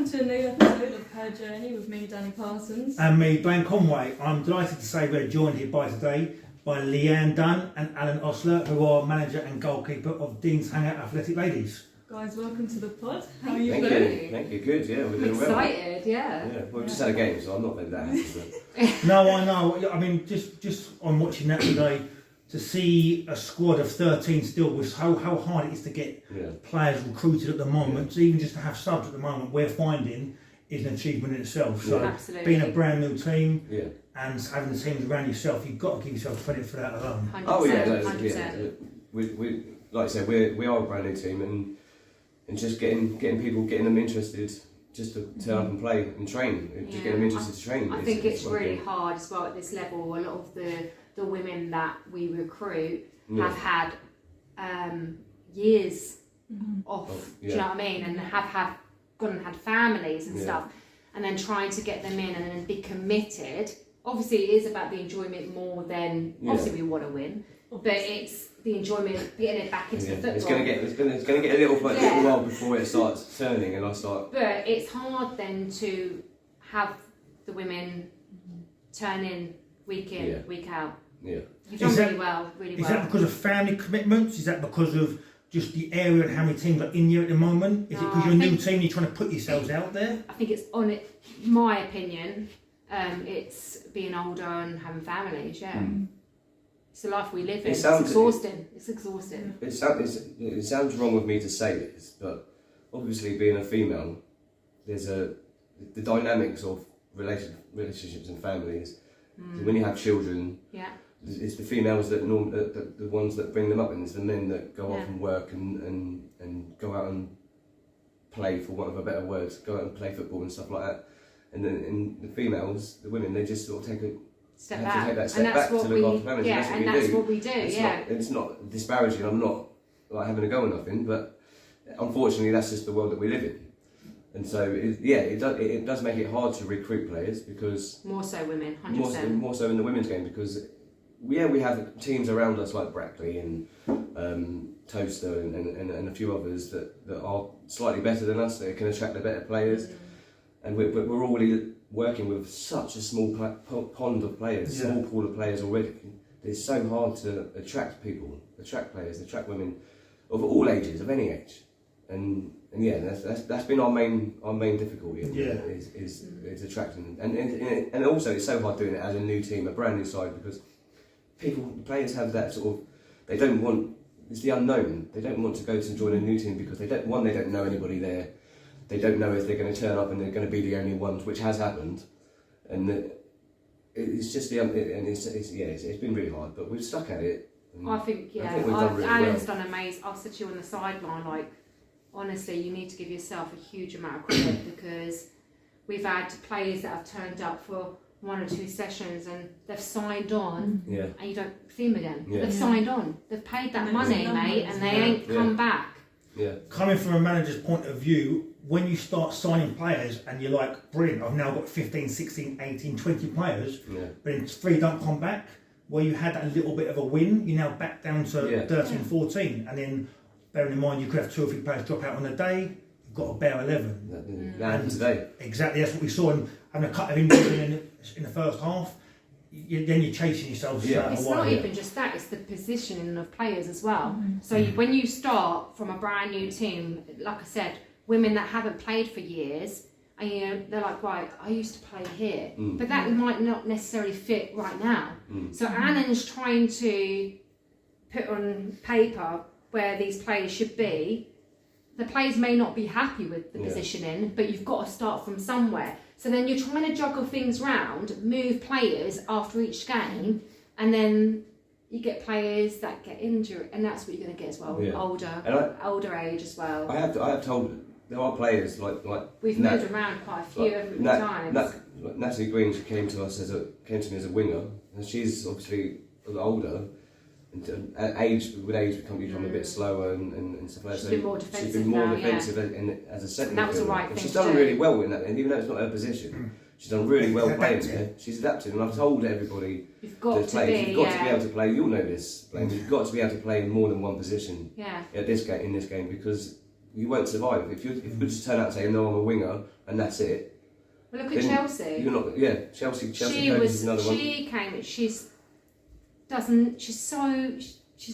welcome to a new episode of Her Journey with me, Danny Parsons. And me, Blaine Conway. I'm delighted to say we're joined here today by Leanne Dunne and Alan Ostler, who are manager and goalkeeper of Deanshanger Athletic ladies. Guys, welcome to the pod. How are you Thank doing? you. Thank you. Good. Yeah, we're doing well. Excited, yeah. Yeah. Well, we just had a game, so I'm not really that happy. No, I know. I mean, just on watching that today, to see a squad of 13 still with how hard it is to get players recruited at the moment, so even just to have subs at the moment, we're finding is an achievement in itself. So being a brand new team and having the teams around yourself, you've got to give yourself credit for that alone. 100%, Oh yeah, 100%. We like I said, we are a brand new team, and just getting them interested just to turn up and play and train, just getting them interested to train. I think it's really hard as well at this level. A lot of the women that we recruit have had years off, do you know what I mean? And have gone and had families and stuff, and then trying to get them in and then be committed. Obviously, it is about the enjoyment more than obviously we want to win, but it's the enjoyment getting it back into the football. It's going to get a little while before it starts turning, and I start. But it's hard then to have the women turn in, week out. Yeah. You've done really well. Is that because of family commitments? Is that because of just the area and how many teams are in here at the moment? Is it because you're a new team and you're trying to put yourselves out there? I think it's on it. My opinion, it's being older and having families. Yeah, it's the life we live in. It's exhausting. It's exhausting. It sounds wrong of me to say this, but obviously being a female, there's the dynamics of relationships and families. When you have children, it's the females that the ones that bring them up, and it's the men that go off and work and go out and play, for want of a better word, go out and play football and stuff like that. And then the females, the women, they just sort of take that step back to look after families. And that's what we do. It's not disparaging. I'm not like having a go or nothing, but unfortunately, that's just the world that we live in. And so, it does make it hard to recruit players, because more so women, 100%. More so in the women's game, because we have teams around us like Brackley and Toaster and a few others that are slightly better than us, that can attract the better players. And we're already working with such a small pond of players, small pool of players already. It's so hard to attract players, attract women of all ages, of any age. And that's been our main difficulty. Is attracting, and also it's so hard doing it as a new team, a brand new side, because players have that sort of, they don't want, it's the unknown. They don't want to go to join a new team because they don't know anybody there. They don't know if they're going to turn up and they're going to be the only ones, which has happened, and it's just it's been really hard, but we've stuck at it. I think we've done really Alan's done amazing. I've said to you on the sideline, like, honestly, you need to give yourself a huge amount of credit, because we've had players that have turned up for 1 or 2 sessions and they've signed on, and you don't see them again. They've signed on, they've paid that money, mate, and they ain't come back. Coming from a manager's point of view, when you start signing players and you're like, brilliant, I've now got 15, 16, 18, 20 players, but then 3 don't come back, where you had that little bit of a win, you're now back down to 13, 14, and then bearing in mind you could have 2 or 3 players drop out on a day, you've got a bare 11. And today. Exactly, that's what we saw, and having a couple of injuries in the first half, then you're chasing yourselves away. It's not even just that, it's the positioning of players as well. So when you start from a brand new team, like I said, women that haven't played for years, and they're like, right, I used to play here, but that might not necessarily fit right now. So Annan's trying to put on paper where these players should be. The players may not be happy with the positioning, but you've got to start from somewhere. So then you're trying to juggle things round, move players after each game, and then you get players that get injured, and that's what you're going to get as well. Older age as well. I have told, there are players like we've moved around quite a few times. Natalie Green, she came to me as a winger, and she's obviously older. And with age, you become a bit slower and stuff like that. She's been more defensive as a second. And that was the right thing. She's done really well in that, and even though it's not her position, she's done really well playing there. She's adapted, and I've told everybody you've got to be able to play. You'll know this, Blaine. You've got to be able to play in more than one position. Yeah. In this game, because you won't survive. If you just turn out and say, no, I'm a winger, and that's it. Well, look at Chelsea. You're not, yeah, Chelsea is another one. She came, she's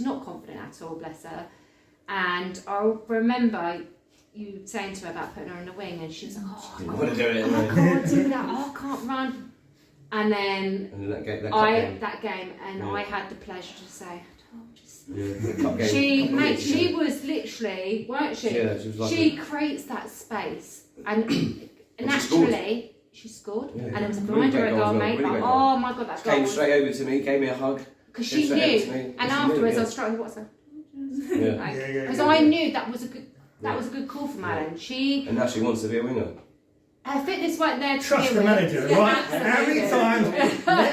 not confident at all, bless her. And I remember you saying to her about putting her on the wing, and she was like, oh, I want to do it. I can't do that, oh, I can't run. And then that game, and I had the pleasure to say, she was literally, weren't she? Yeah, she was like she creates that space, and naturally she scored, and it was a blinder goal, mate. Oh my god, that goal came straight over to me, gave me a hug. Because she knew, and afterwards I was struggling. What's that? Because I knew that was a good call from Alan. And now she wants to be a winger. Her fitness weren't there to trust the manager, right? How many times?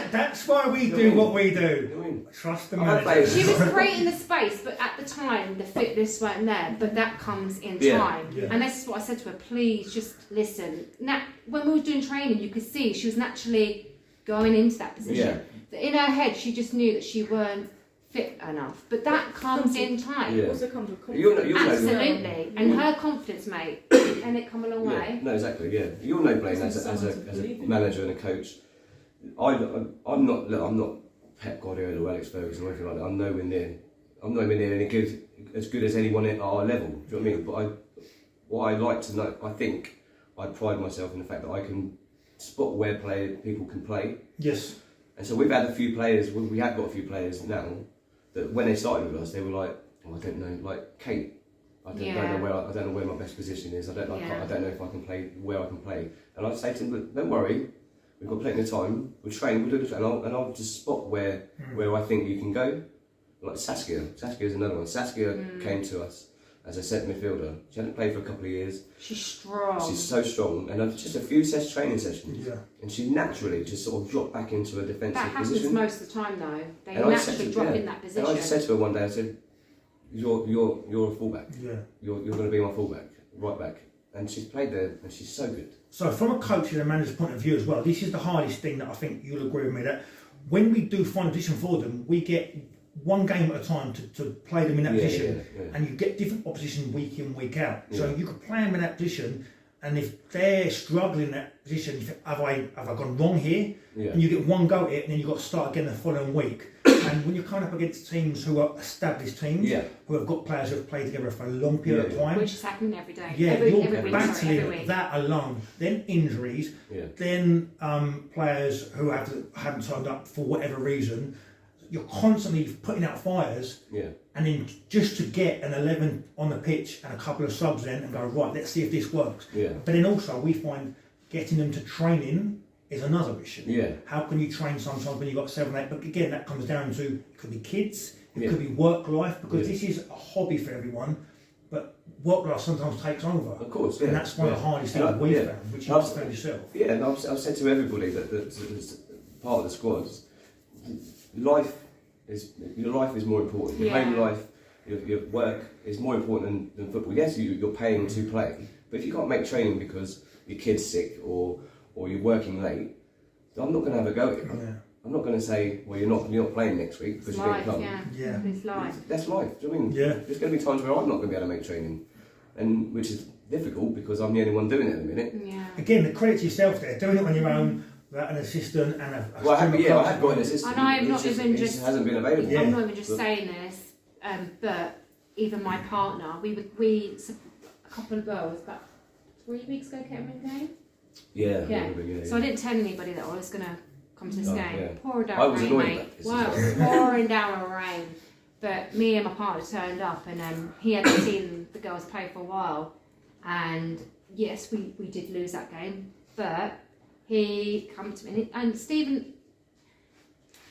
That's why we do what we do. Trust the manager. She was creating the space, but at the time the fitness weren't there. But that comes in time, and this is what I said to her. Please just listen. Now, when we were doing training, you could see she was naturally going into that position. In her head, she just knew that she weren't fit enough, but that comes in time. Also comes with confidence. Absolutely, and her confidence, mate, and it come a long way. No, exactly. Yeah, you'll know, Blaine, as a manager and a coach. I'm not Pep Guardiola or Alex Ferguson or anything like that. I'm nowhere near as good as anyone at our level. Do you know what I mean? But what I like to know, I think I pride myself in the fact that I can spot where people can play. Yes. And so we've had a few players. We have got a few players now that when they started with us, they were like, oh, I don't know, like Kate. I don't know where my best position is. I don't know if I can play where I can play. And I'd say to them, look, don't worry, we've got plenty of time. We'll train. We'll do the training, and I'll just spot where I think you can go. Like Saskia is another one. Saskia came to us as a centre midfielder. She hadn't played for a couple of years. She's strong. She's so strong, and just a few training sessions, and she naturally just sort of dropped back into a defensive position. That happens most of the time, though. They naturally drop in that position. And I just said to her one day, I said, "You're a fullback. Yeah. You're going to be my fullback, right back." And she's played there, and she's so good. So, from a coach and a manager's point of view as well, this is the hardest thing that I think you'll agree with me that when we do find a position for them, we get one game at a time to play them in that position, and you get different opposition week in, week out. So you could play them in that position, and if they're struggling in that position, you think, have I gone wrong here? And you get one go at it, and then you've got to start again the following week. And when you're coming up against teams who are established teams, who have got players who have played together for a long period of time, which is happening every day. You're battling that alone. Then injuries, then players who haven't turned up for whatever reason. You're constantly putting out fires, and then just to get an 11 on the pitch and a couple of subs in and go, right, let's see if this works. But then also we find getting them to training is another issue. How can you train sometimes when you've got 7, 8? But again, that comes down to, it could be kids, it could be work life, because this is a hobby for everyone, but work life sometimes takes over. Of course, and that's one of the hardest things we've found, which you've found yourself. Yeah, and I've said to everybody that's part of the squad, your life is more important. Your home life, your work is more important than football. Yes, you're paying to play, but if you can't make training because your kid's sick or you're working late, I'm not going to have a go at you. I'm not going to say, well, you're not playing next week because you didn't come. It's life. That's life. Do you know what I mean? There's going to be times where I'm not going to be able to make training, and which is difficult because I'm the only one doing it at the minute. Again, the credit to yourself there, doing it on your own. An assistant and a I have got an assistant. And I'm not even just hasn't been available. I'm not even just saying this, but even my partner, we a couple of girls about 3 weeks ago came. So I didn't tell anybody that I was going to come to this game. Pouring down rain, mate. Wow, it was pouring down rain. But me and my partner turned up, and he hadn't seen the girls play for a while. And yes, we did lose that game, but he come to me, and Stephen,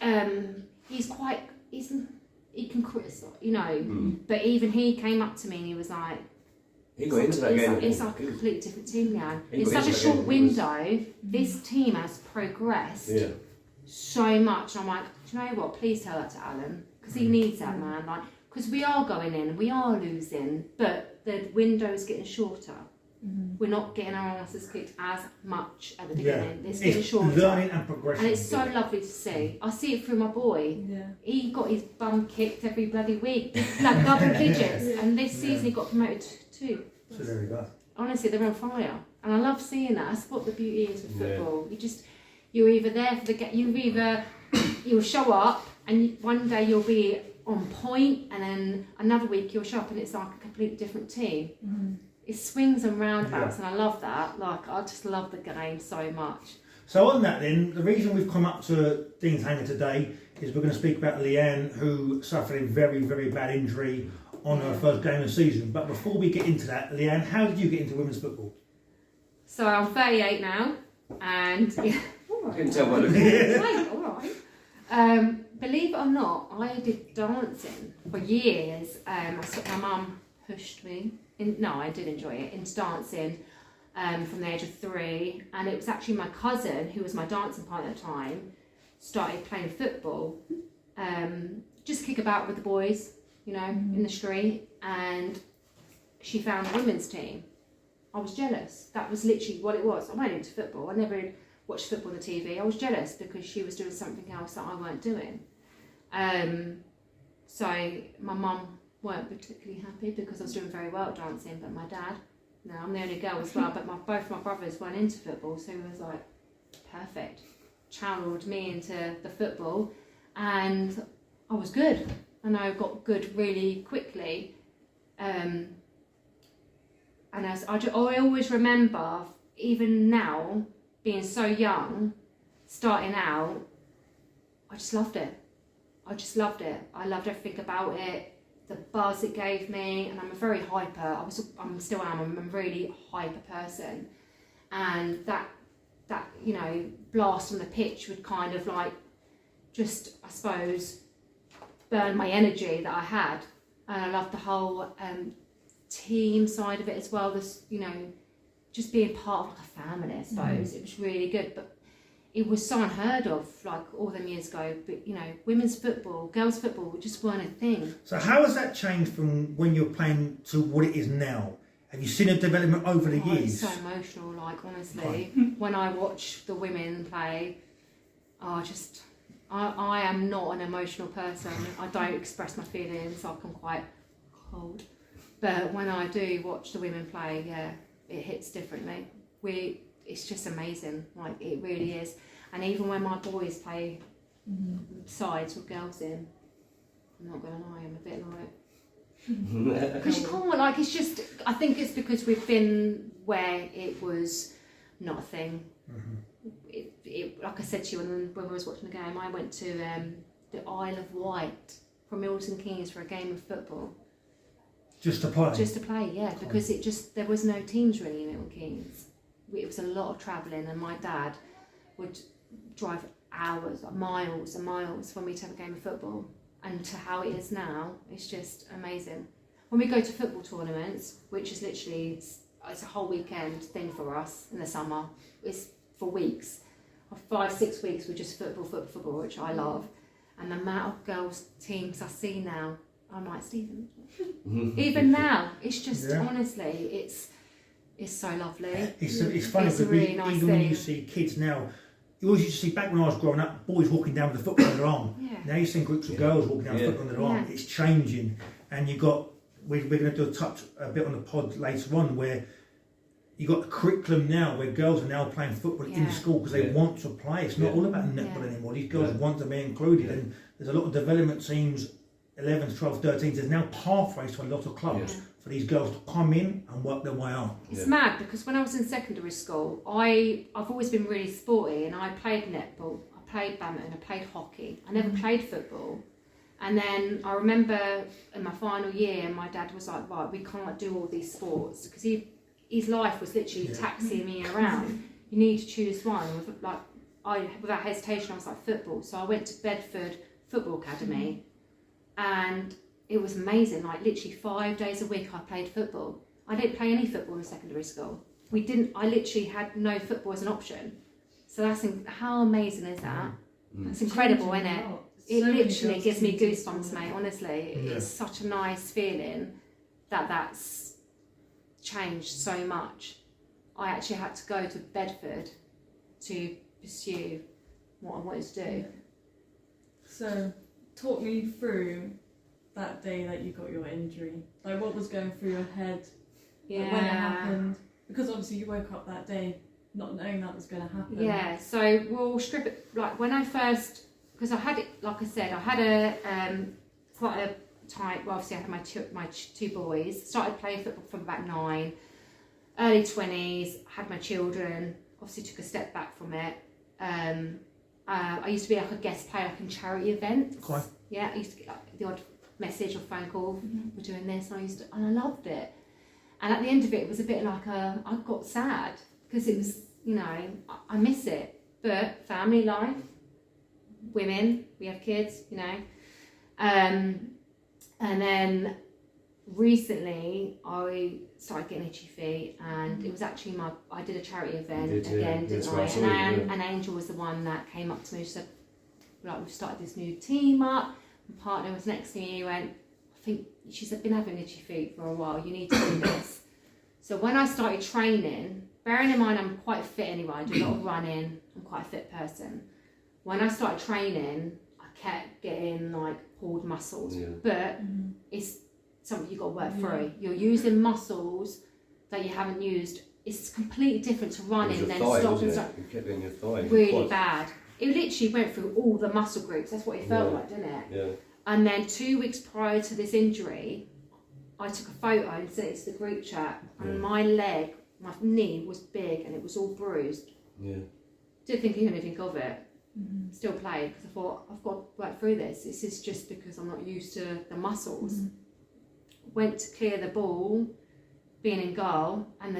he can criticise, but even he came up to me and he was like, he got into that game. It's like a completely different team now. In such a short window, this team has progressed so much. I'm like, do you know what? Please tell that to Alan, because he needs that, man. Like, because we are going in, we are losing, but the window's getting shorter. We're not getting our asses kicked as much at the beginning. It's getting shorter. Learning and progression. And it's so lovely to see. I see it through my boy. He got his bum kicked every bloody week, like double digits. And this season he got promoted too. So there we go. Honestly, they're on fire, and I love seeing that. That's what the beauty is with football. You're either there for the you'll show up, and one day you'll be on point, and then another week you'll show up, and it's like a completely different team. Mm-hmm. It swings and roundabouts, and I love that. Like, I just love the game so much. So on that then, the reason we've come up to Deanshanger today is we're going to speak about Leanne, who suffered a very, very bad injury on her first game of the season. But before we get into that, Leanne, how did you get into women's football? So I'm 38 now, and I can tell by looking at it. all right. Believe it or not, I did dancing for years. My mum pushed me. I did enjoy it, into dancing from the age of 3. And it was actually my cousin, who was my dancing partner at the time, started playing football. Just kick about with the boys, in the street. And she found a women's team. I was jealous. That was literally what it was. I went into football. I never watched football on the TV. I was jealous because she was doing something else that I weren't doing. So my mum weren't particularly happy because I was doing very well at dancing, but my dad, I'm the only girl as well, but both my brothers weren't into football, so he was like, perfect. Channeled me into the football, and I was good, and I got good really quickly. And I always remember, even now, being so young, starting out, I just loved it. I loved everything about it, the buzz it gave me, and I'm a very hyper. I'm still am. I'm a really hyper person, and that blast on the pitch would kind of like just, I suppose, burn my energy that I had, and I loved the whole team side of it as well. This, just being part of like a family, I suppose. It was really good, but it was so unheard of, like all them years ago. But women's football, girls' football, just weren't a thing. So how has that changed from when you're playing to what it is now? Have you seen a development over the years? It's so emotional, like honestly. When I watch the women play, I am not an emotional person. I don't express my feelings, like I'm quite cold. But when I do watch the women play, it hits differently. It's just amazing, like it really is. And even when my boys play sides with girls in, I'm not gonna lie, I'm a bit like, because you can't, like, it's just, I think it's because we've been where it was not a thing. It like I said to you when I was watching the game, I went to the Isle of Wight from Milton Keynes for a game of football. Just to play? Just to play, yeah, because there was no teams really in Milton Keynes. It was a lot of travelling, and my dad would drive hours, like miles and miles, when we'd have a game of football. And to how it is now, it's just amazing. When we go to football tournaments, which is literally, it's a whole weekend thing for us in the summer. It's for weeks. 5-6 weeks with just football, which I love. And the amount of girls teams I see now, I'm like, Stephen, even now, it's just, honestly, it's so lovely. It's funny because really nice even when you see kids now, you always used to see back when I was growing up, boys walking down with the football on their arm. Now you see groups of girls walking down with the football on their arm. It's changing, and we're going to do a bit on the pod later on where you got a curriculum now where girls are now playing football in school because they want to play. It's not all about netball anymore. These girls want to be included, and there's a lot of development teams, 11s, 12s, 13s. There's now pathways to a lot of clubs for these girls to come in and work their way up. It's mad because when I was in secondary school, I've always been really sporty, and I played netball, I played badminton, I played hockey. I never played football. And then I remember in my final year, my dad was like, right, we can't do all these sports, because his life was literally taxiing me around. You need to choose one. Without hesitation, I was like, football. So I went to Bedford Football Academy, and it was amazing. Like literally 5 days a week I played football. I didn't play any football in secondary school. I literally had no football as an option. So how amazing is that? That's incredible, isn't it? It literally gives me goosebumps, mate, honestly. It's such a nice feeling that's changed so much. I actually had to go to Bedford to pursue what I wanted to do. So, talk me through that day that you got your injury. Like, what was going through your head? like, when it happened, because obviously you woke up that day not knowing that was going to happen. Yeah, so we'll strip it, like when I first, because I had it, like I said, I had a quite a tight, well obviously I had my two boys, started playing football from about 9, early 20s, had my children, obviously took a step back from it. I used to be like a guest player like in charity events. Okay. Yeah, I used to get like the odd message or phone call, we're doing this, and I loved it. And at the end of it, it was a bit like I got sad because it was, you know, I miss it. But family life, women, we have kids, you know. And then recently I started getting itchy feet, and it was actually I did a charity event didn't I? And Angel was the one that came up to me and said, like, we've started this new team up. My partner was next to me and he went, I think, she said, been having itchy feet for a while, you need to do this. So when I started training, bearing in mind I'm quite fit anyway, I do a lot of running, I'm quite a fit person. When I started training, I kept getting like pulled muscles, but it's something you've got to work through. You're using muscles that you haven't used. It's completely different to running than stopping. You kept in your thigh. Really bad. It literally went through all the muscle groups. That's what it felt like, didn't it? Yeah. And then 2 weeks prior to this injury, I took a photo and sent it to the group chat, and my leg, my knee was big and it was all bruised. Yeah. Didn't think anything of it. Still played because I thought, I've got to work through this. This is just because I'm not used to the muscles. Went to clear the ball, being in goal, and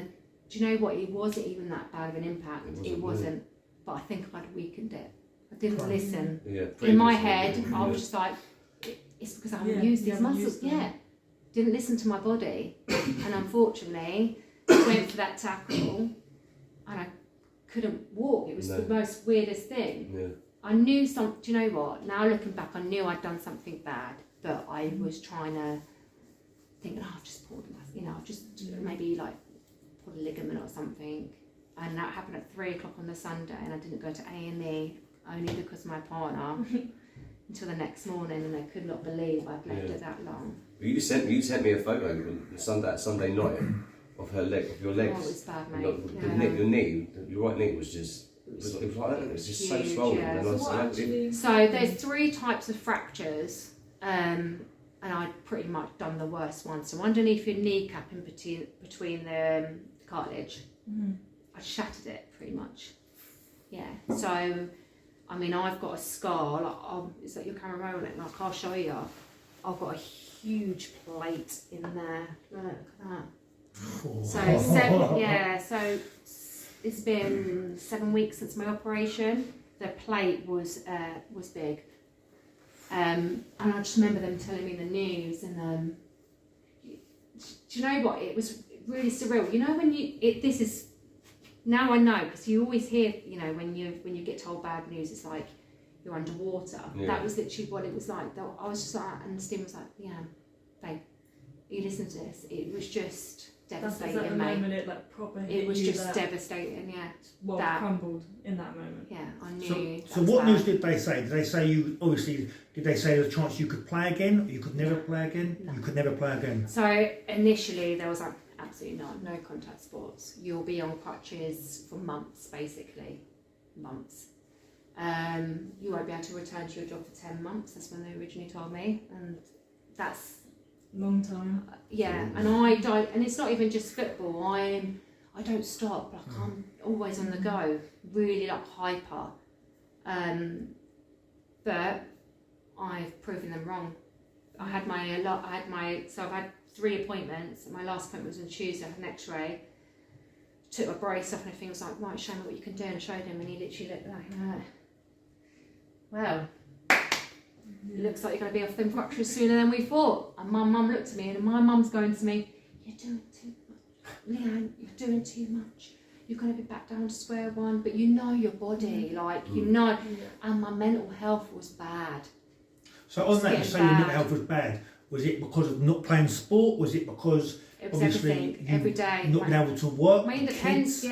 do you know what? It wasn't even that bad of an impact. It wasn't. But I think I'd weakened it. I didn't listen. In my head, I was just like, it's because I haven't used these muscles. Didn't listen to my body. And unfortunately, went for that tackle and I couldn't walk. It was the most weirdest thing. I knew do you know what? Now looking back, I knew I'd done something bad, but I was trying to think, I've just pulled I've just maybe like pulled a ligament or something. And that happened at 3 o'clock on the Sunday, and I didn't go to A&E only because of my partner until the next morning, and I could not believe I'd left it that long. You sent me a photo on Sunday night of her leg, of your legs. Oh, it was bad, mate. Your right knee was just, it was like that. It was just huge, so swollen. Yeah. So there's 3 types of fractures, and I'd pretty much done the worst one. So underneath your kneecap, in between the cartilage. I shattered it pretty much. Yeah. So, I mean, I've got a scar. Like, is that your camera rolling? Like, I'll show you. I've got a huge plate in there. Look at that. So it's been 7 weeks since my operation. The plate was big. And I just remember them telling me the news, and do you know what? It was really surreal. You know when this is. Now I know, because you always hear, you know, when you get told bad news, it's like you're underwater. That was literally what it was like. I was just like, and Steve was like, yeah, babe, you listen to this. It was just devastating, That's the moment it like proper hit it was you, just devastating, Well, crumbled in that moment. Yeah, I knew. So what news did they say? Did they say did they say there's a chance you could play again, or you could never play again? No. You could never play again. So initially there was like, absolutely no contact sports. You'll be on crutches for months, basically. Months. You won't be able to return to your job for 10 months. That's when they originally told me. And that's... long time. Yeah, and I don't... And it's not even just football. I don't stop. Like, I'm always on the go. Really, like, hyper. But I've proven them wrong. I've had 3 appointments. My last appointment was on Tuesday. I had an x-ray. Took my brace off and everything. Was like, right, show me what you can do. And I showed him, and he literally looked like, well, it looks like you're going to be off them crutches sooner than we thought. And my mum looked at me, and my mum's going to me, you're doing too much. Leanne, you're doing too much. You're going to be back down to square one. But you know your body, like, you know. And my mental health was bad. So on that, you say your mental health was bad. Was it because of not playing sport? Was it because it was obviously everything, every day, not being able to work? My independence,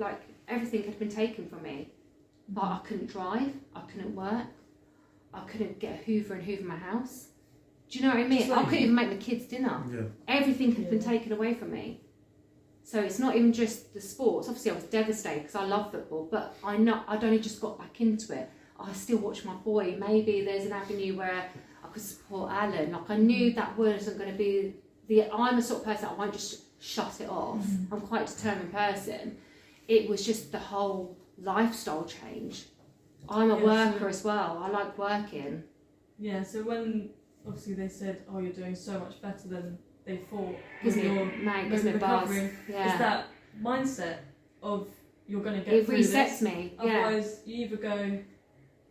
like everything had been taken from me. But I couldn't drive, I couldn't work, I couldn't get a hoover and hoover my house. Do you know what I mean? It's like I couldn't even make the kids dinner. Yeah. Everything had been taken away from me. So it's not even just the sports. Obviously, I was devastated because I love football, but I'd only just got back into it. I still watch my boy. Maybe there's an avenue where I could support Alan. Like, I knew that wasn't going to be I'm the sort of person that I won't just shut it off. I'm quite a determined person. It was just the whole lifestyle change. I'm a worker as well. I like working. Yeah, so when obviously they said, oh, you're doing so much better than they thought Gives with me your buzz. recovery, Yeah. is that mindset of you're going to get It through resets this. me. Yeah. Otherwise, you either go,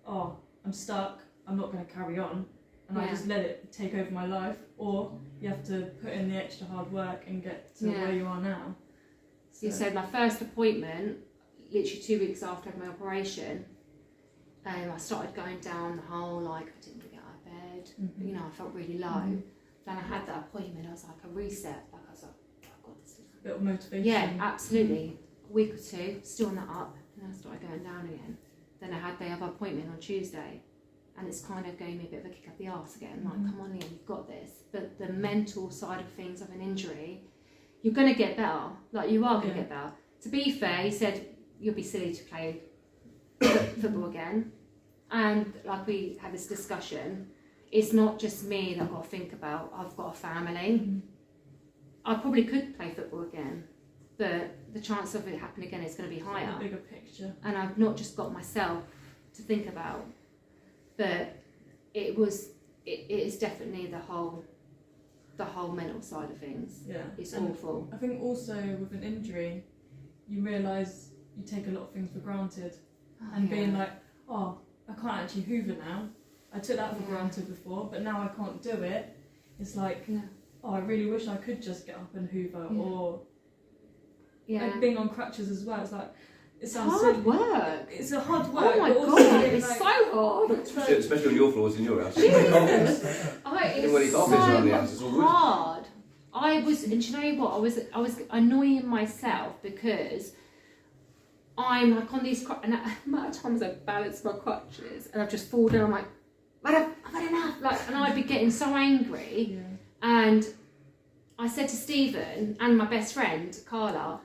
oh, I'm stuck, I'm not going to carry on, and I just let it take over my life, or you have to put in the extra hard work and get to where you are now. So, my first appointment, literally 2 weeks after I had my operation, I started going down the whole, like, I didn't get out of bed, you know, I felt really low. Then I had that appointment, I was like, a reset, like, I was like, I've got this. A bit of motivation. Yeah, absolutely. A week or two, still on that up, and I started going down again. Then I had the other appointment on Tuesday, and it's kind of gave me a bit of a kick up the arse again, like, come on in, you've got this. But the mental side of things of an injury, you're going to get better, like, you are going to get better. To be fair, he said, you'll be silly to play football again. And like we had this discussion, it's not just me that I've got to think about. I've got a family. I probably could play football again, but the chance of it happening again is going to be higher. The bigger picture. And I've not just got myself to think about, but it is definitely the whole mental side of things. Yeah, It's and awful. I think also with an injury, you realise you take a lot of things for granted, and being like, oh, I can't actually hoover now. I took that for granted before, but now I can't do it. It's like, oh, I really wish I could just get up and hoover, or like being on crutches as well. It's like, it sounds hard work. It's a hard work. Oh my but also god, being it's like, so hard. Especially on your floors in your house. It's around the house, it's all so wood. hard. And do you know what? I was annoying myself because I'm like on these and the amount of times I've balanced my crutches and I've just fallen down. I'm like, I've had enough. Like, and I'd be getting so angry. And I said to Stephen and my best friend Carla,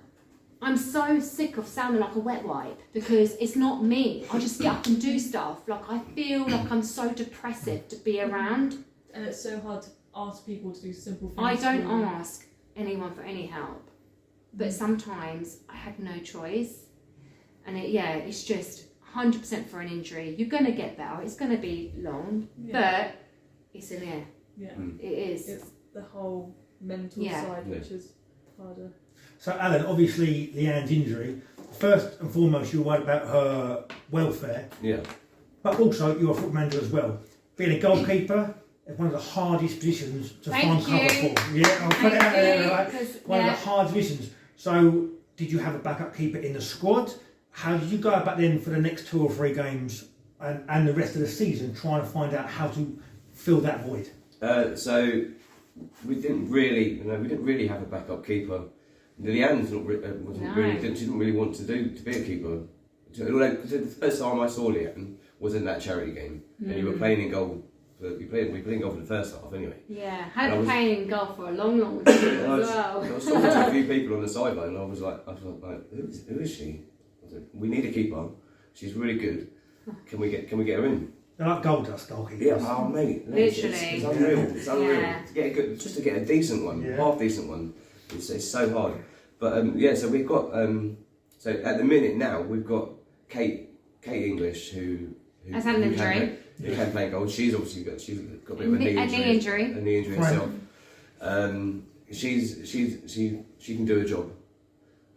I'm so sick of sounding like a wet wipe because it's not me. I just get up and do stuff. Like, I feel like I'm so depressive to be around. And it's so hard to ask people to do simple things. I don't ask anyone for any help, but sometimes I had no choice. And it's just 100% for an injury. You're going to get better. It's going to be long, but it's in there. Yeah, it is. It's the whole mental side, which is harder. So, Alan, obviously, Leanne's injury, first and foremost, you're worried about her welfare. Yeah. But also, you're a football manager as well. Being a goalkeeper is one of the hardest positions to find cover for. Yeah, I'll put it out there, right? One of the hard positions. So, did you have a backup keeper in the squad? How did you go about then for the next 2 or 3 games and the rest of the season, trying to find out how to fill that void? So we didn't really have a backup keeper. Leanne didn't really want to be a keeper. The first time I saw Leanne was in that charity game, and you were playing in goal. We played in goal for the first half anyway. Yeah, I had been playing in goal for a long time as well. I was talking to a few people on the sideline, and I was like, who is she? I said, we need a keeper. She's really good. Can we get her in? They're like gold dust goalkeepers. Yeah, oh mate, literally, it's unreal. It's unreal. Yeah. To get a decent one, half decent one. It's so hard. But so we've got so at the minute now we've got Kate English who has had an injury. Who can play goal. She's obviously got a bit of a knee injury. A knee injury herself. She can do a job.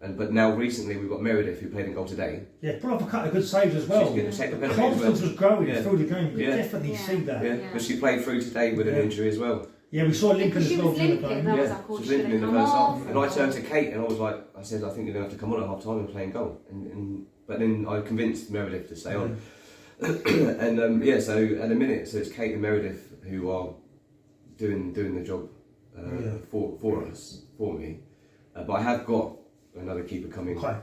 But now recently we've got Meredith who played in goal today. Yeah, put up a couple of good saves as well. She's going to take the penalty confidence was growing through the game. You Yeah. definitely see that. Yeah, but she played through today with an injury as well. Yeah, we saw Lincoln as well. She was limping. That was like, she was limping in the first half. And I turned to Kate and I said, I think you're going to have to come on at half time and play in goal. But then I convinced Meredith to stay on. And so at the minute, so it's Kate and Meredith who are doing the job for me. But I have got another keeper coming. Okay.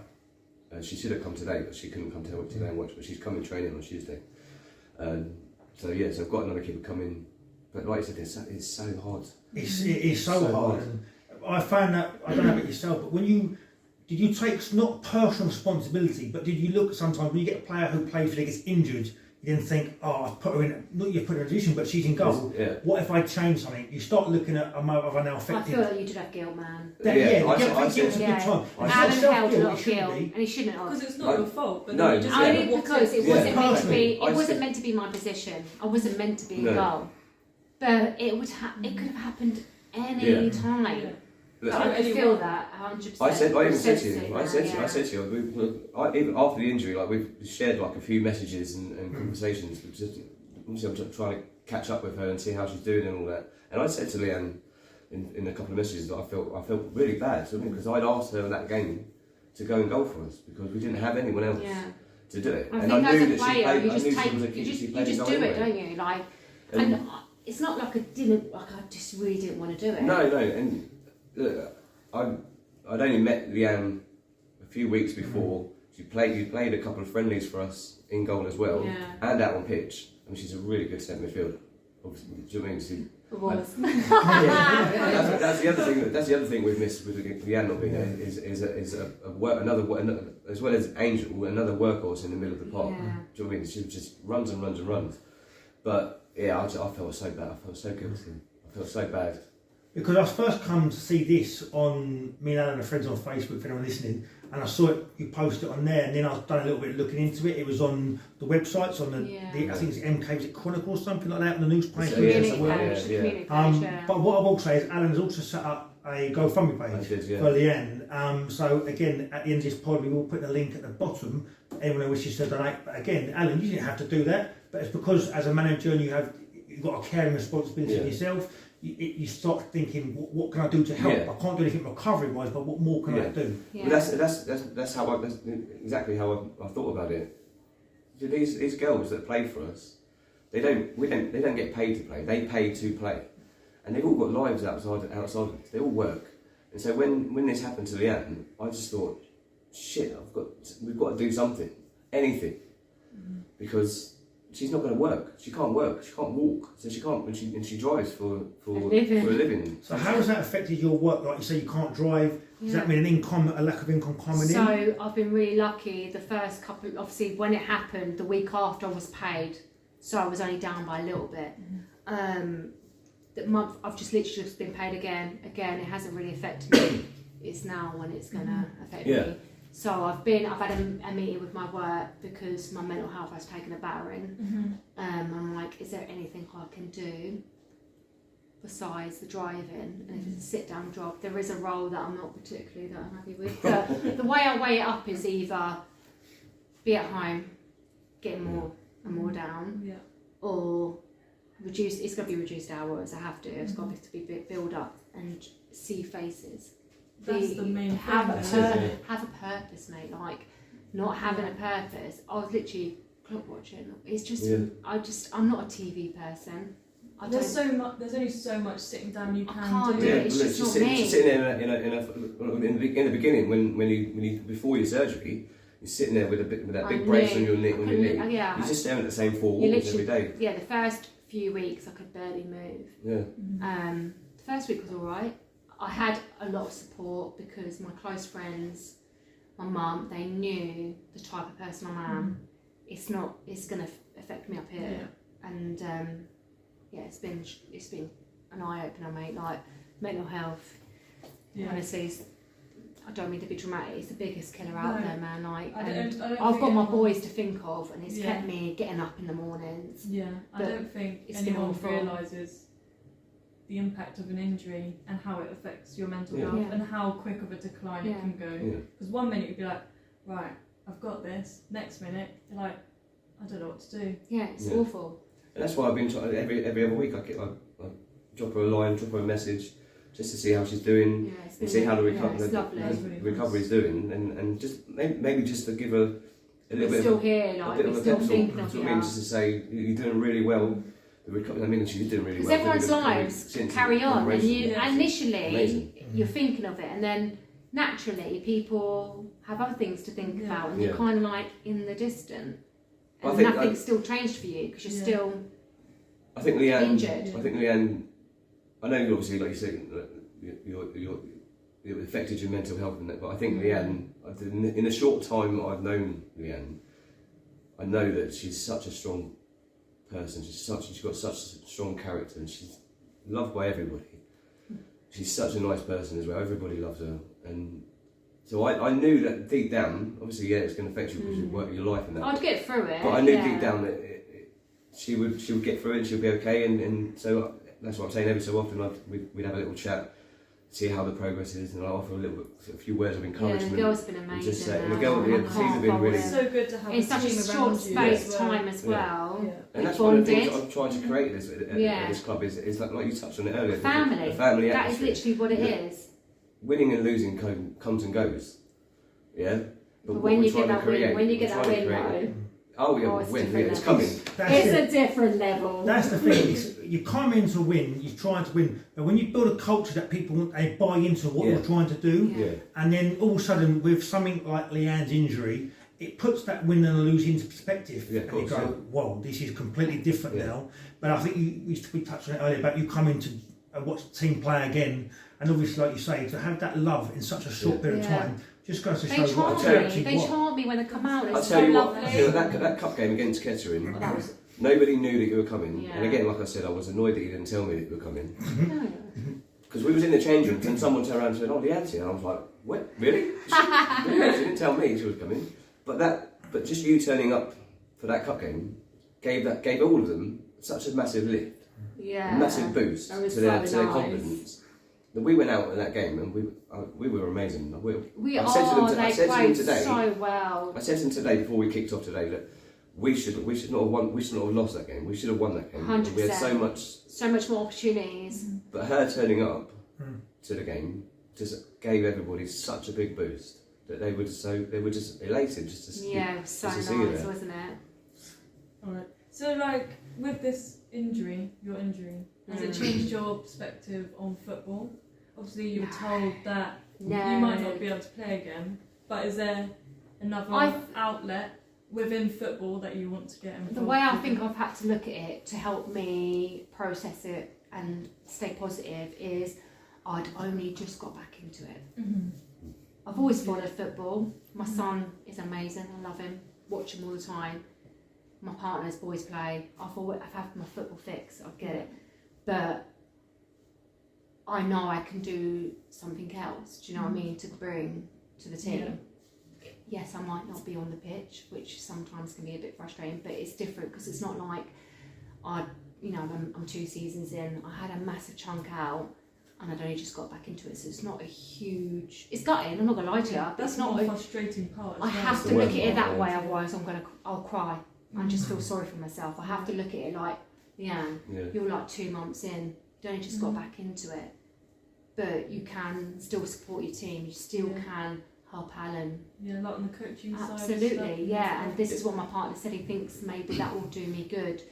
She should have come today, but she couldn't come today and watch. But she's coming training on Tuesday. So I've got another keeper coming but like you said, it's so hard. It is so hard. And I found that, I don't know about yourself, but did you take not personal responsibility, but did you look sometimes when you get a player who plays for you gets injured, you then think, oh, I've put her in, not you've put her in a position, but she's in goal. Yeah. What if I change something? You start looking at a mother of an now I affected. feel like you did have guilt, man. I said, Yeah. Alan held a lot of guilt, and he shouldn't have. Because it's not your fault, but No, then you just Only what because it if- wasn't meant to be. Personally, It wasn't meant to be my position. I wasn't meant to be in goal. But it would. It could have happened any time. Yeah. I could feel that 100%. I even said to you, Sensitive I said to you, even after the injury, like we've shared like a few messages and conversations. Just, obviously, I'm just trying to catch up with her and see how she's doing and all that. And I said to Leanne in a couple of messages that I felt really bad because I'd asked her in that game to go and goal for us because we didn't have anyone else to do it. I and think I knew as a that player, she played. you I just knew take, she was a you kid. just, She you played just in do goal it, anyway. don't you? Like, and it's not like I just really didn't want to do it. No, and I'd only met Leanne a few weeks before. You played a couple of friendlies for us in goal as well, and out on pitch. I mean, she's a really good centre midfielder. Obviously, do you know what I mean? Was. That's the other thing. That's the other thing we've missed with Leanne not being there is another as well as Angel, another workhorse in the middle of the park. Yeah. Do you know what I mean? She just runs and runs and runs. But yeah, I felt so bad. I felt so guilty. I felt so bad. Because I first come to see this on me and Alan and friends on Facebook, if anyone listening, and I saw it, you posted it on there, and then I've done a little bit of looking into it. It was on the websites, on the I think it's MK, was it Chronicle or something like that, on the newspaper. Community page, But what I will say is Alan's also set up a GoFundMe page for Leanne. So again, at the end of this pod, we will put the link at the bottom. Anyone who wishes to donate. But again, Alan, you didn't have to do that, but it's because as a manager, and you've got a caring responsibility in yourself. You start thinking, what can I do to help? I can't do anything recovery-wise, but what more can I do? Well, that's how that's exactly how I thought about it. These girls that play for us, they don't get paid to play. They pay to play, and they've all got lives outside of it. They all work, and so when this happened to Leanne, I just thought, shit, we've got to do something, anything, because she's not going to work. She can't work. She can't walk. So she can't. And she drives for a living. So how has that affected your work? Like you say, you can't drive. Does that mean a lack of income coming in? So I've been really lucky. The first couple, obviously, when it happened, the week after I was paid, so I was only down by a little bit. The month I've just literally just been paid again. Again, it hasn't really affected me. It's now when it's going to affect me. So I've had a meeting with my work because my mental health has taken a battering. I'm like, is there anything I can do besides the driving? And if it's a sit-down job, there is a role that I'm not particularly that happy with. But the way I weigh it up is either be at home, getting more and more down, or reduce. It's got to be reduced hours. I have to. It's got to be build up and see faces. That's the main thing. Have a purpose, mate. Like, not having a purpose. I was literally clock watching. It's just, I'm not a TV person. There's only so much sitting down you can can't do. do it. It's just not me. Just sitting there in the beginning when you before your surgery, you're sitting there with that big brace on your knee. You're just staring at the same four walls every day. Yeah, the first few weeks I could barely move. The first week was alright. I had a lot of support because my close friends, my mum, they knew the type of person I am. It's going to affect me up here, and it's been an eye opener, mate. Like, mental health, honestly, I don't mean to be dramatic. It's the biggest killer out there, man. Like, I've got my boys to think of, and it's kept me getting up in the mornings. I don't think anyone realises the impact of an injury and how it affects your mental health and how quick of a decline it can go. Because 1 minute you'd be like, right, I've got this. Next minute you're like, I don't know what to do. Yeah, it's awful. And that's why I've been trying every other week. I drop her a line, drop her a message, just to see how she's doing and see how the recovery is doing, and just maybe just to give her a little bit still of here, like, a bit of a still pep thinking talk. of You know what I mean? Just to say you're doing really well. I mean, she's doing really well. Because everyone's lives carry on, and initially you're thinking of it, and then naturally people have other things to think about, and you're kind of like in the distant, and nothing's still changed for you because you're still I think Leanne. injured. I think Leanne. I know you obviously, like you said, it affected your mental health and that. But I think Leanne, in the short time I've known Leanne, I know that she's such a strong person. She's got such a strong character, and she's loved by everybody. She's such a nice person as well. Everybody loves her, and so I knew that deep down, obviously, it's going to affect you because you work your life and that. I'd get through it. But I knew deep down that she would get through it, and she'll be okay. And so that's what I'm saying. Every so often, we'd have a little chat, see how the progress is, and I offer a few words of encouragement. Yeah, the girls have been amazing. Just say, and the teams have been really. It's so good to have in such a short space time as well. Yeah. And that's one of the things I'm trying to create at this club is like you touched on it earlier. Family. The family that is atmosphere. literally what it is. Winning and losing comes and goes. Yeah. But when you get that win, though. Oh yeah, it's win. different It's level. coming. It's a different level. That's the thing. You come in to win. You're trying to win. But when you build a culture that people they buy into what you're trying to do, Yeah. and then all of a sudden with something like Leanne's injury, it puts that win and lose into perspective. Yeah, and you go, whoa, this is completely different now. But I think we touched on it earlier about you coming to watch the team play again, and obviously, like you say, to have that love in such a short period of time just goes to show what a character They charm me when they come out. I'll It's tell so you lovely. what, that cup game against Kettering, nobody knew that you were coming. Yeah. And again, like I said, I was annoyed that you didn't tell me that you were coming. Because we was in the change room and someone turned around and said, "Oh, Leanne's here." And I was like, "What? Really?" She didn't tell me she was coming. But just you turning up for that cup game gave all of them such a massive lift, a massive boost to their confidence. That we went out in that game and we were amazing. I said to them today, so well. I said to them today before we kicked off today that we should not have lost that game. We should have won that game. 100%. We had so much more opportunities. But her turning up to the game just gave everybody such a big boost that they were just elated just to see. Yeah, it was so to nice, see her there. wasn't it? Alright. So like with this injury, your injury, has it changed your perspective on football? Obviously you were told that you might not be able to play again, but is there another outlet within football that you want to get involved? The way I think I've had to look at it to help me process it and stay positive is I'd only just got back into it. I've always followed football. My son is amazing. I love him. Watch him all the time. My partner's boys play. I've had my football fix. I get it, but I know I can do something else. Do you know what I mean? To bring to the team. Yes, I might not be on the pitch, which sometimes can be a bit frustrating, but it's different because it's not like I'm 2 seasons in. I had a massive chunk out, and I'd only just got back into it, so it's not a huge. It's gutting. I'm not gonna lie to you. That's it's not a frustrating part. I have to look at it that way, otherwise I'll cry. I just feel sorry for myself. I have to look at it like, Leanne, you're like 2 months in. You only just got back into it, but you can still support your team. You still can help Alan. Yeah, like on the coaching side. Absolutely, yeah. And this is what my partner said. He thinks maybe that will do me good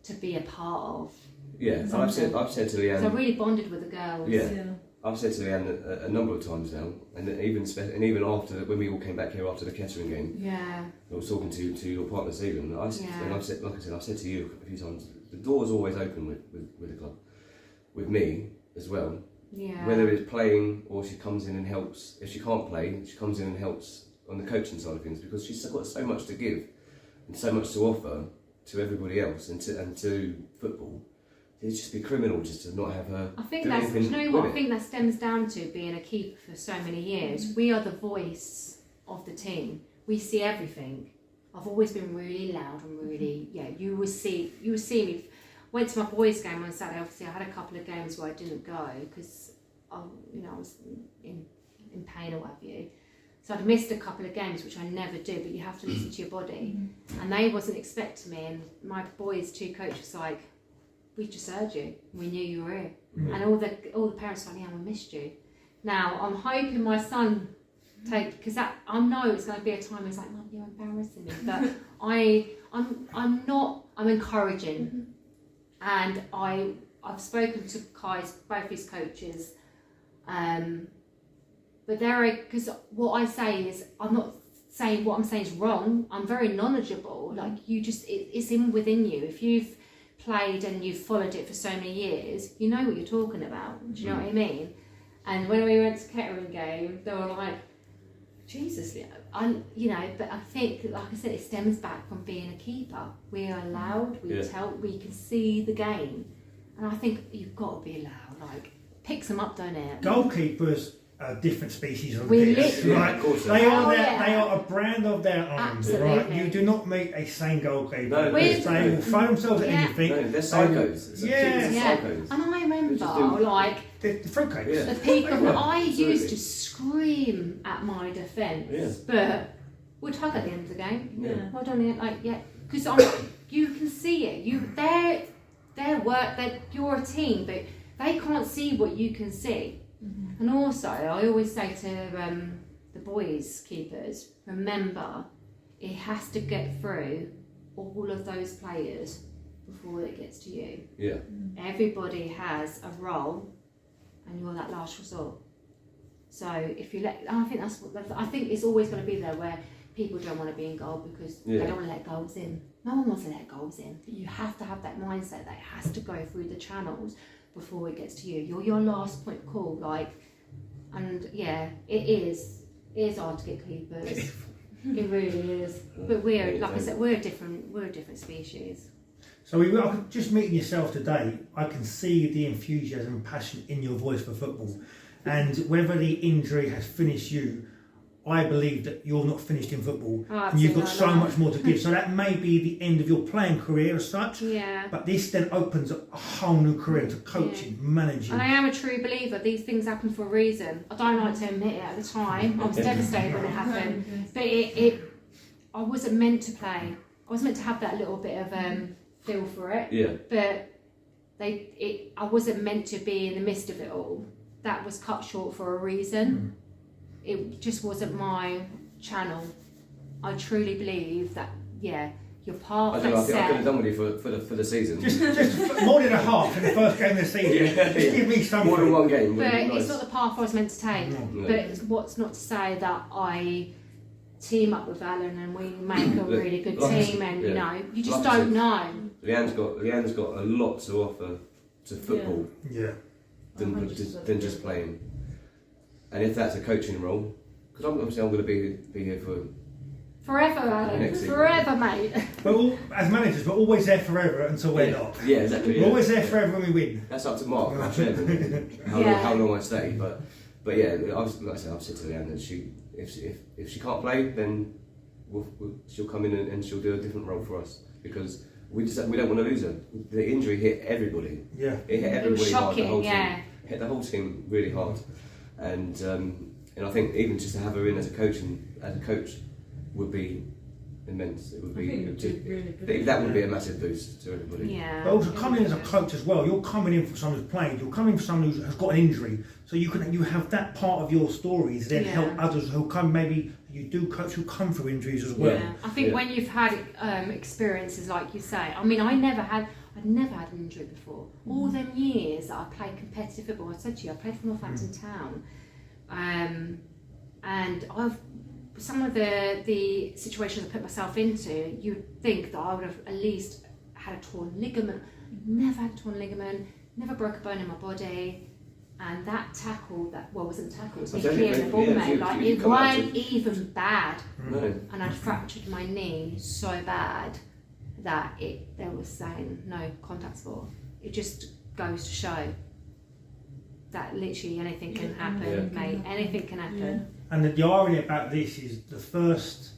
to be a part of. Yeah, and I've said to Leanne. So I really bonded with the girls. Yeah. I've said to Leanne a number of times now, and even after when we all came back here after the Kettering game. Yeah. I was talking to your partner Stephen, and I've said to you a few times, the door's always open with the club, with me as well. Yeah. Whether it's playing or she comes in and helps. If she can't play, she comes in and helps on the coaching side of things because she's got so much to give and so much to offer to everybody else and to football. It'd just be criminal just to not have her. I think do that's. anything You know what? with I think that stems down to being a keeper for so many years. We are the voice of the team. We see everything. I've always been really loud and really You will see me. Went to my boys' game on Saturday. Obviously, I had a couple of games where I didn't go because I was in pain or what have you. So I'd missed a couple of games, which I never do. But you have to listen to your body, and they wasn't expecting me. And my boys' 2 coaches were like, "We just heard you. We knew you were here." And all the parents were like, "Yeah, we missed you." Now I'm hoping my son because I know it's going to be a time. He's like, "Mum, you're embarrassing me," but I'm not. I'm encouraging. And I've spoken to Kai's, both his coaches, but because what I say is I'm not saying what I'm saying is wrong. I'm very knowledgeable. Like it's in within you. If you've played and you've followed it for so many years, you know what you're talking about. Do you know what I mean? And when we went to Kettering game, they were like, Jesus, but I think, like I said, it stems back from being a keeper. We are allowed, we can see the game. And I think you've got to be allowed, like, picks them up, don't it? Goalkeepers are different species of We this, literally- right? Of course They are a brand of their own, Absolutely. right? You do not meet a sane goalkeeper. No, We're- They will throw themselves at Yeah. anything. No, they're psychos. Yeah. Yeah. Psychos. And I remember, just do- like, The fruitcakes. Yeah. the people, Yeah, I absolutely. used to scream at my defence, Yeah. but we'd hug at the end of the game. Yeah. Well done, it, like, yeah, because you can see it. Their work, you're a team, but they can't see what you can see. Mm-hmm. And also, I always say to the boys keepers, remember, it has to get through all of those players before it gets to you. Yeah. Everybody has a role, and you're that last resort. So if you I think it's always going to be there where people don't want to be in goal because they don't want to let goals in. No one wants to let goals in. But you have to have that mindset that it has to go through the channels before it gets to you. You're your last point call, and yeah, it is hard to get keepers. It really is. But we're, like I said, we're a different species. So just meeting yourself today, I can see the enthusiasm and passion in your voice for football. And whether the injury has finished you, I believe that you're not finished in football. Oh, and you've got absolutely so not. much more to give. So that may be the end of your playing career as such. Yeah. But this then opens up a whole new career to coaching, managing. And I am a true believer. These things happen for a reason. I don't like to admit it at the time. I was devastated when it happened. But I wasn't meant to play. I was meant to have that little bit of feel for it. Yeah. But I wasn't meant to be in the midst of it all. That was cut short for a reason. It just wasn't my channel. I truly believe that, your path I don't know, I is think I could have set. done with you for the season. Just more than a half in the first game of the season. Just give me something. More than one game. But would be nice. it's not the path I was meant to take. No. But what's not to say that I team up with Alan and we make a really good like I team, said, and you just Like I don't said, know. Leanne's got a lot to offer to football Yeah. than just playing. And if that's a coaching role, because I'm going to be here for Forever, Alan. Next season. Forever, mate. But as managers, we're always there forever until we're not. Yeah, exactly. We're Yeah. always there forever when we win. That's up to Mark, our chairman, how long I stay. But yeah, like I said, I've said to Leanne that if she can't play, then she'll come in and she'll do a different role for us because we don't want to lose her. The injury hit everybody. Yeah. It hit It was everybody hard. The shocking, whole yeah. team hit the whole team really hard, and I think even just to have her in as a coach would be immense. It would I think be it'd be really good. that would be a massive boost to everybody. Yeah. But also coming in as a coach as well, you're coming in for someone who's playing, you're coming in for someone who has got an injury, so you have that part of your story to then help others who come, maybe you do coach who come through injuries as well. Yeah. I think when you've had experiences like you say, I mean, I'd never had an injury before. All them years that I played competitive football, I said to you, I played for Northampton Town, and some of the situations I put myself into, you'd think that I would have at least had a torn ligament. Never had a torn ligament, never broke a bone in my body. And that tackle, wasn't a tackle, it was me clearing the ball, mate. Like, it wasn't even bad. No. And I'd fractured my knee so bad that they were saying no contact sport. It just goes to show that literally anything can happen, mate. Anything can happen. And the irony about this is the first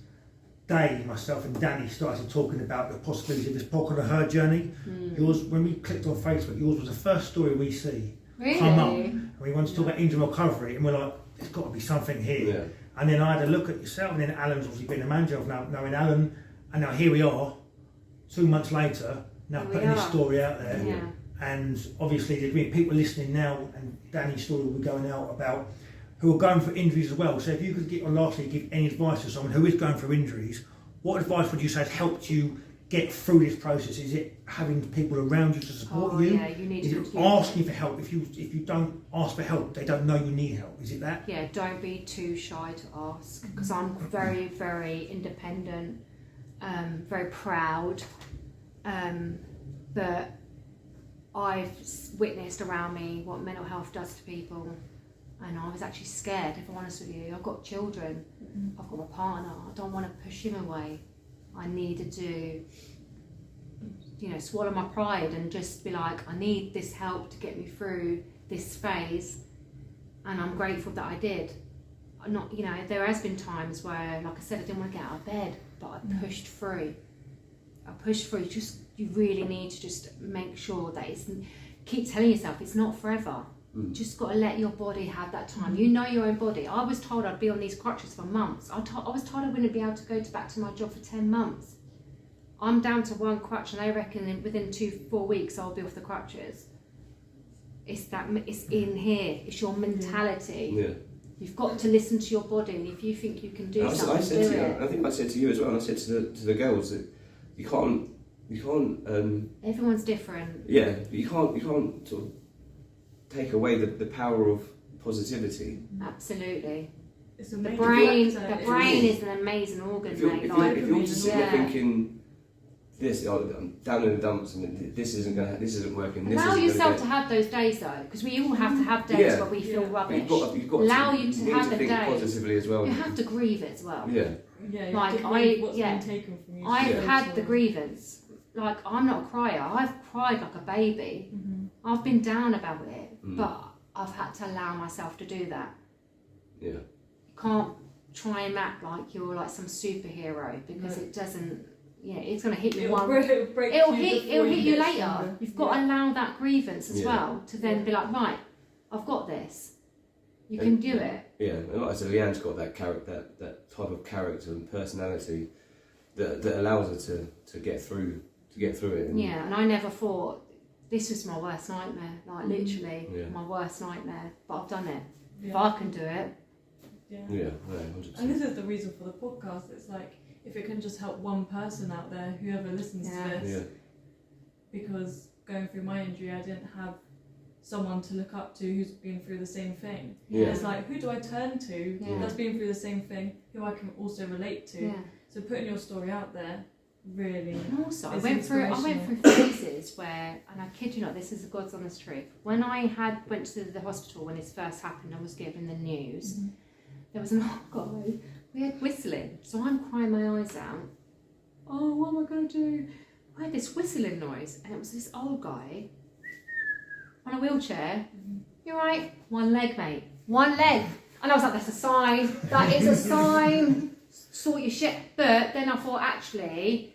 day myself and Danny started talking about the possibility of this podcast of her journey. Yours, when we clicked on Facebook, yours was the first story we see come up. And we wanted to talk about injury recovery, and we're like, there's got to be something here. Yeah. And then I had a look at yourself, and then Alan's obviously been a manager of knowing Alan, and now here we are, 2 months later, now putting this story out there. Yeah. And obviously there's been people listening now, and Danny's story will be going out about who are going for injuries as well. So if you could lastly give any advice to someone who is going through injuries, what advice would you say has helped you get through this process? Is it having people around you to support you? Yeah, you need Is to it asking for help? If you don't ask for help, they don't know you need help. Is it that? Yeah, don't be too shy to ask, because I'm very, very independent, very proud, but I've witnessed around me what mental health does to people, and I was actually scared, if I'm honest with you. I've got children, I've got a partner, I don't want to push him away. I needed to, swallow my pride and just be like, I need this help to get me through this phase, and I'm grateful that I did. There has been times where, like I said, I didn't want to get out of bed, but I pushed through. You really need to just make sure that keep telling yourself it's not forever. Just got to let your body have that time. You know your own body. I was told I'd be on these crutches for months. I was told I wouldn't be able to go back to my job for 10 months. I'm down to one crutch, and they reckon within 2-4 weeks I'll be off the crutches. It's in here. It's your mentality. Yeah. You've got to listen to your body, and if you think you can do something, do it. I think I said to you as well, and I said to the girls that you can't. Everyone's different. Yeah, but you can't sort of take away the power of positivity. Absolutely. It's The amazing. brain is an amazing organ, If you're just sitting there Yeah. thinking, I'm down in the dumps, and this isn't working. Allow yourself to have those days though, because we all have to have days where we feel rubbish. You've got Allow to, you to need have to the think days. positively as well. You have to grieve it as well. Yeah. Yeah, Like, what's been taken from you. I've so had the so- grievance. Like, I'm not a crier. I've cried like a baby. I've been down about it, but I've had to allow myself to do that. Yeah. You can't try and act like you're like some superhero, because it doesn't. Yeah, it's going to hit you It'll one. break It'll you hit before you get later. stronger. You've got to allow that grievance as Yeah. well to then be like, right, I've got this. You can do it. Yeah, and like I said, Leanne's got that that type of character and personality that allows her to get through it. And Yeah, and I never thought this was my worst nightmare. Like literally my worst nightmare. But I've done it. Yeah. If I can do it. Yeah, 100%. And this is the reason for the podcast. It's like, if it can just help one person out there, whoever listens to this. Yeah. Because going through my injury, I didn't have someone to look up to who's been through the same thing. Yeah. It's like, who do I turn to that's been through the same thing, who I can also relate to? Yeah. So putting your story out there, really. And also, I It's went through inspirational. phases where, and I kid you not, this is the God's honest truth. When I went to the hospital when this first happened, I was given the news. There was an old guy. We had whistling, so I'm crying my eyes out. Oh, what am I going to do? I had this whistling noise, and it was this old guy on a wheelchair. You're right, one leg, mate, one leg. And I was like, that's a sign. That is a sign. Sort your shit. But then I thought, actually,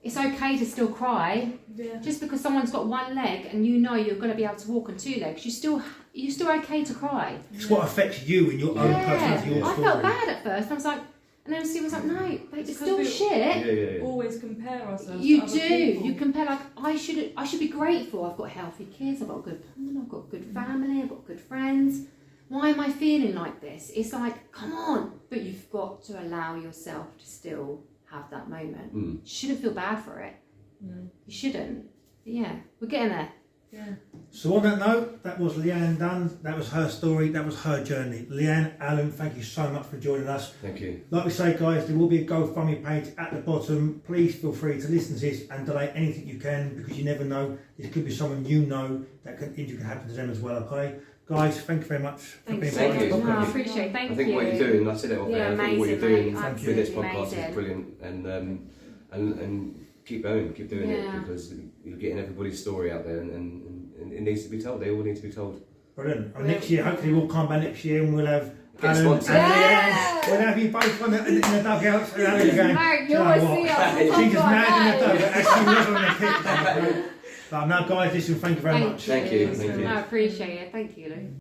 it's okay to still cry. Yeah. Just because someone's got one leg and you know you're going to be able to walk on 2 legs, you're still okay to cry. It's what affects you and your own personality, your I story. felt bad at first. I was like, and then Steve was like, no, but it's Because still we shit. Yeah. Always compare ourselves You to other do. people. You compare, like, I should be grateful. I've got healthy kids. I've got a good partner. I've got a good family. I've got good friends. Why am I feeling like this? It's like, come on. But you've got to allow yourself to still have that moment. You shouldn't feel bad for it. No. You shouldn't. But yeah, we're getting there. Yeah. So on that note, that was Leanne Dunne. That was her story. That was her journey. Leanne, Alan, thank you so much for joining us. Thank you. Like we say, guys, there will be a GoFundMe page at the bottom. Please feel free to listen to this and donate anything you can, because you never know. There could be someone you know that injury can happen to them as well. Okay, guys, thank you very much for being Thanks part so of the much. No, I podcast. appreciate it. Thank you. I think what you're doing, I said it off Yeah, air, I think what you're amazing, doing mate. with this Absolutely podcast amazing. is brilliant, and keep going, keep doing it, because you're getting everybody's story out there, and it needs to be told. They all need to be told. Brilliant. And next year, hopefully, we'll come back next year and we'll have Get Alan and sponsored. Leanne. We'll have you both in the dugouts. And Alan going, Mark, "Do you know always what? see us. She's just mad in the dugout. Actually, was on the pitch. But now, guys, listen, thank you very much. Thank you. I appreciate it. Thank you, Lou.